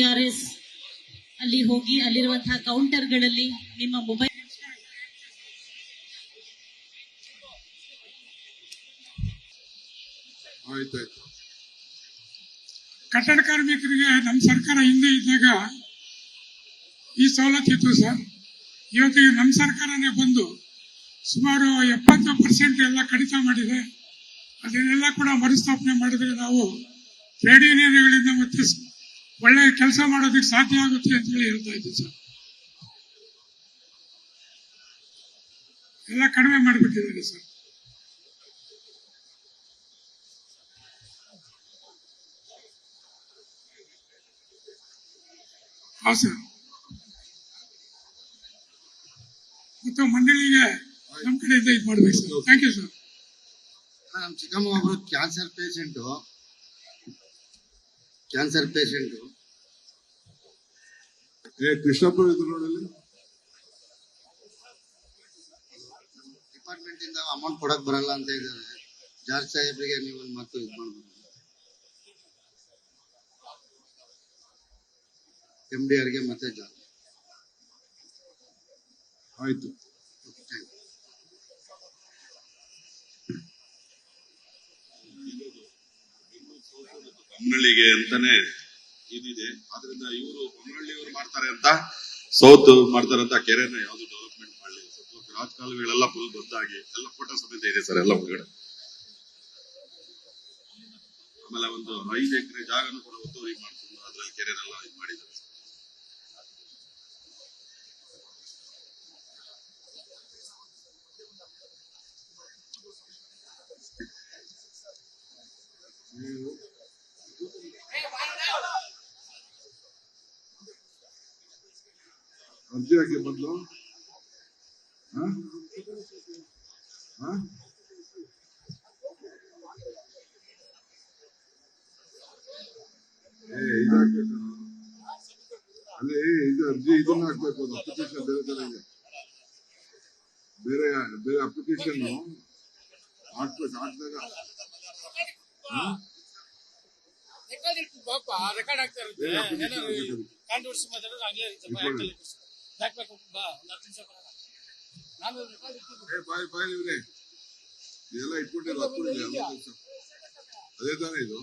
RS ಅಲ್ಲಿ ಹೋಗಿ ಅಲ್ಲಿರುವಂತಹ ಕೌಂಟರ್ಗಳಲ್ಲಿ ನಿಮ್ಮ ಮೊಬೈಲ್ ಕಟ್ಟಡ ಕಾರ್ಮಿಕರಿಗೆ ನಮ್ಮ ಸರ್ಕಾರ ಹಿಂದೆ ಇದ್ದಾಗ ಈ ಸವಲತ್ತು ಇತ್ತು ಸರ್. ಇವತ್ತಿಗೆ ನಮ್ಮ ಸರ್ಕಾರನೇ ಬಂದು ಸುಮಾರು 70% ಎಲ್ಲ ಕಡಿತ ಮಾಡಿದೆ. ಅದನ್ನೆಲ್ಲ ಕೂಡ ಮರುಸ್ಥಾಪನೆ ಮಾಡಿದ್ರೆ ನಾವು ಟ್ರೇಡ್ ಯೂನಿಯನ್ಗಳಿಂದ ಮತ್ತೆ ಒಳ್ಳೆ ಕೆಲಸ ಮಾಡೋದಕ್ಕೆ ಸಾಧ್ಯ ಆಗುತ್ತೆ ಅಂತ ಹೇಳಿ ಹೇಳ್ತಾ ಇದ್ದೀವಿ ಸರ್. ಎಲ್ಲ ಕಡಿಮೆ ಮಾಡಿಬಿಟ್ಟಿದ್ದಾರೆ ಸರ್. ಹಾ ಸರ್. ಮತ್ತು ಮಂಡಳಿಗೆ ನಮ್ಮ ಕಡೆಯಿಂದ ಇದು ಮಾಡ್ಬೇಕು ಸರ್. Thank you sir. ನಮ್ಮ ಚಿಕ್ಕಮ್ಮ ಒಬ್ರು ಕ್ಯಾನ್ಸರ್ ಪೇಷಂಟ್ ಕೃಷ್ಣಪ್ಪ ನೋಡಲ್ಲಿ ಡಿಪಾರ್ಟ್ಮೆಂಟ್ ಇಂದ ಅಮೌಂಟ್ ಕೊಡಕ್ ಬರಲ್ಲ ಅಂತ ಇದ್ದಾರೆ. ಜಾರ್ಜ್ ಸಾಹೇಬ್ರಿಗೆ ನೀವು ಒಂದು ಮಾತು ಇದು ಮಾಡ್ಬೋದು. MD ಅವರಿಗೆ ಮತ್ತೆ ಜಾರ್ಜ್. ಆಯ್ತು. ಬೊಮ್ಮನಹಳ್ಳಿಗೆ ಅಂತಾನೆ ಇದಿದೆ. ಆದ್ರಿಂದ ಇವರು ಬೊಮ್ಮನಹಳ್ಳಿಯವರು ಮಾಡ್ತಾರೆ ಅಂತ ಸೌತ್ ಮಾಡ್ತಾರೆ ಅಂತ ಕೆರೆನ ಯಾವ್ದು ಡೆವಲಪ್ಮೆಂಟ್ ಮಾಡಲಿ. ರಾಜಕಾಲುವೆಗಳೆಲ್ಲ ಫುಲ್ ಬದ್ದಾಗಿ ಎಲ್ಲ ಫೋಟೋ ಸಮೇತ ಇದೆ ಸರ್ ಎಲ್ಲ ಹೊರಗಡೆ. ಆಮೇಲೆ ಒಂದು 5 ಎಕರೆ ಜಾಗನೂ ಕೂಡ ಒತ್ತುವರಿ ಮಾಡ್ಕೊಂಡು ಅದ್ರಲ್ಲಿ ಕೆರೆನೆಲ್ಲ ಇದು ಮಾಡಿದ್ದಾರೆ. ಅರ್ಜಿ ಹಾಕಿ ಬದಲು ಇದಾಕ್ಬೇಕು. ಅಲ್ಲಿ ಇದು ಅರ್ಜಿ ಇದನ್ನ ಹಾಕ್ಬೇಕು. ಅದು ಅಪ್ಲಿಕೇಶನ್ ಬೇರೆ ತರ ಇದೆ. ಬೇರೆ ಅಪ್ಲಿಕೇಶನ್ ಹಾಕ್ಬೇಕು. ಹಾಕಿದಾಗ ಬಾಯ್ ಇವ್ರೆ ಇದೆಲ್ಲ ಇಟ್ಕೊಂಡಿರೋ ಅದೇ ತಾನೇ ಇದು.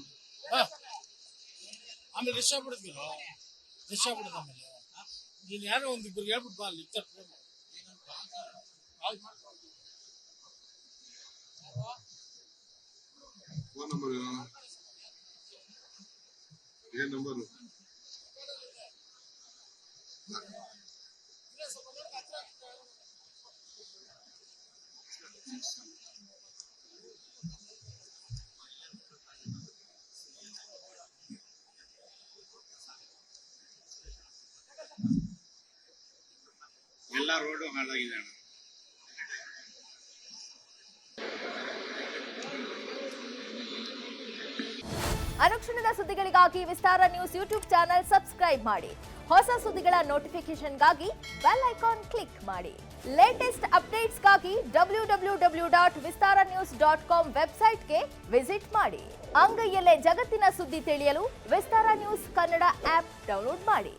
ಆಮೇಲೆ ರಿಕ್ಷಾ ಬಿಡುದಿಲ್ಲ ಆಮೇಲೆ ನೀನ್ ಯಾರೋ ಒಂದಿಬ್ಬರು ಹೇಳ್ಬಿಟ್ಟು ಬಾ ಅಲ್ಲಿ ಫೋನ್ ನಂಬರ್ ಏನ್ ನಂಬರ್? ಎಲ್ಲ ರೋಡ್ ಹಾಳಾಗಿದೆ. ಅನುಕ್ಷಣದ ಸುದ್ದಿಗಳಿಗಾಗಿ ವಿಸ್ತಾರ ನ್ಯೂಸ್ ಯೂಟ್ಯೂಬ್ ಚಾನೆಲ್ ಸಬ್ಸ್ಕ್ರೈಬ್ ಮಾಡಿ. ಹೊಸ ಸುದ್ದಿಗಳ ನೋಟಿಫಿಕೇಶನ್ಗಾಗಿ ಬೆಲ್ ಐಕಾನ್ ಕ್ಲಿಕ್ ಮಾಡಿ. ಲೇಟೆಸ್ಟ್ ಅಪ್ಡೇಟ್ಸ್ಗಾಗಿ www.vistaranews.com ವೆಬ್ಸೈಟ್ಗೆ ವಿಸಿಟ್ ಮಾಡಿ. ಅಂಗೈಯಲ್ಲೇ ಜಗತ್ತಿನ ಸುದ್ದಿ ತಿಳಿಯಲು ವಿಸ್ತಾರ ನ್ಯೂಸ್ ಕನ್ನಡ ಆಪ್ ಡೌನ್ಲೋಡ್ ಮಾಡಿ.